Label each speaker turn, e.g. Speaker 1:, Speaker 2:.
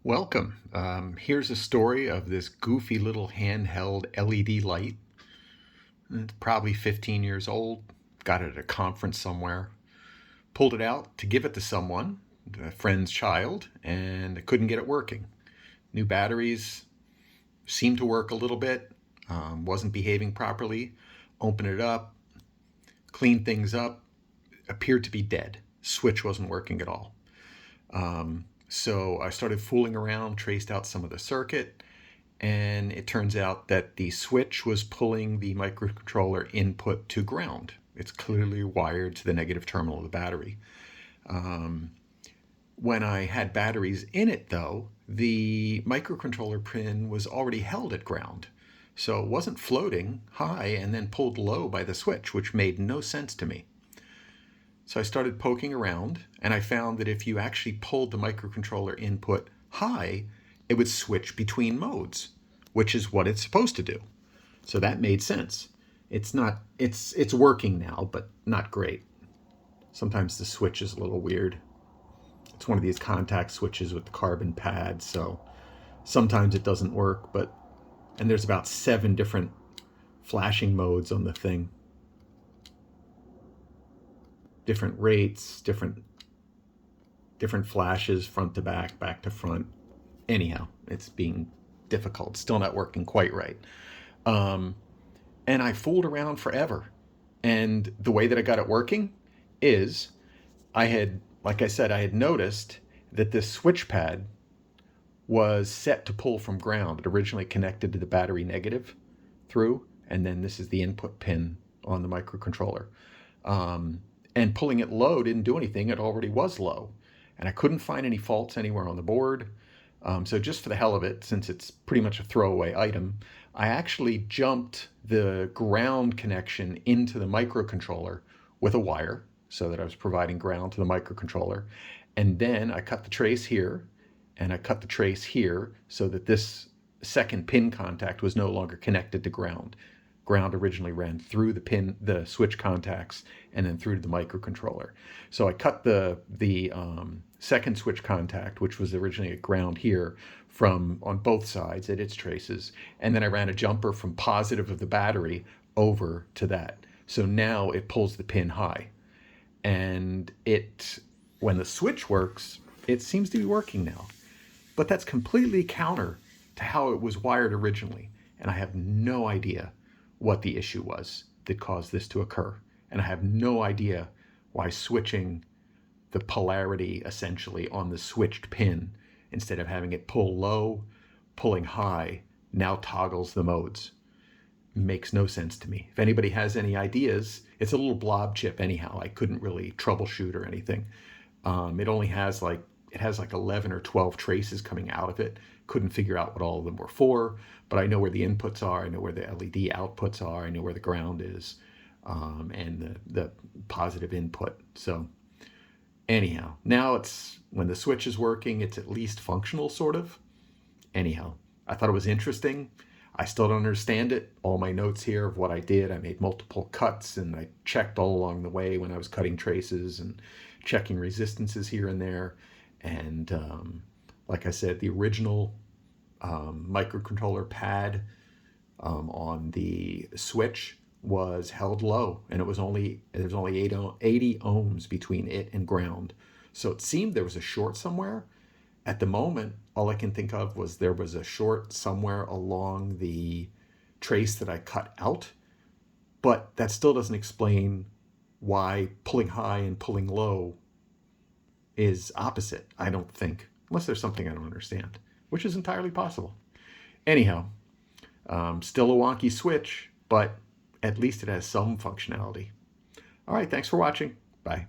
Speaker 1: Welcome. Here's a story of this goofy little handheld LED light. It's probably 15 years old. Got it at a conference somewhere. Pulled it out to give it to someone, a friend's child, and I couldn't get it working. New batteries seemed to work a little bit, wasn't behaving properly. Open it up, clean things up, appeared to be dead. Switch wasn't working at all. So I started fooling around, traced out some of the circuit, and it turns out that the switch was pulling the microcontroller input to ground. It's clearly wired to the negative terminal of the battery. When I had batteries in it, though, the microcontroller pin was already held at ground. So it wasn't floating high and then pulled low by the switch, which made no sense to me. So I started poking around, and I found that if you actually pulled the microcontroller input high, it would switch between modes, which is what it's supposed to do. So that made sense. It's working now, but not great. Sometimes the switch is a little weird. It's one of these contact switches with the carbon pad, so sometimes it doesn't work, and there's about 7 different flashing modes on the thing. Different rates, different flashes, front to back, back to front. Anyhow, it's being difficult. Still not working quite right. And I fooled around forever. And the way that I got it working is like I said, I had noticed that this switch pad was set to pull from ground. It originally connected to the battery negative through, and then this is the input pin on the microcontroller. And pulling it low didn't do anything. It already was low. And I couldn't find any faults anywhere on the board. So just for the hell of it, since it's pretty much a throwaway item, I actually jumped the ground connection into the microcontroller with a wire so that I was providing ground to the microcontroller. And then I cut the trace here and I cut the trace here so that this second pin contact was no longer connected to ground. Ground originally ran through the switch contacts, and then through to the microcontroller. So I cut the second switch contact, which was originally at ground here, from on both sides at its traces, and then I ran a jumper from positive of the battery over to that. So now it pulls the pin high, and when the switch works, it seems to be working now. But that's completely counter to how it was wired originally, and I have no idea what the issue was that caused this to occur. And I have no idea why switching the polarity essentially on the switched pin instead of having it pull low, pulling high, now toggles the modes. Makes no sense to me. If anybody has any ideas, it's a little blob chip anyhow. I couldn't really troubleshoot or anything. It only has like 11 or 12 traces coming out of it. Couldn't figure out what all of them were for, but I know where the inputs are, I know where the LED outputs are, I know where the ground is, and the positive input. So anyhow, now when the switch is working, it's at least functional, sort of. Anyhow, I thought it was interesting. I still don't understand it. All my notes here of what I did, I made multiple cuts, and I checked all along the way when I was cutting traces and checking resistances here and there. And like I said, the original microcontroller pad on the switch was held low, and there was only 80 ohms between it and ground. So it seemed there was a short somewhere. At the moment, all I can think of was there was a short somewhere along the trace that I cut out, but that still doesn't explain why pulling high and pulling low is opposite, I don't think, unless there's something I don't understand, which is entirely possible. Anyhow, still a wonky switch, but at least it has some functionality. All right, thanks for watching. Bye.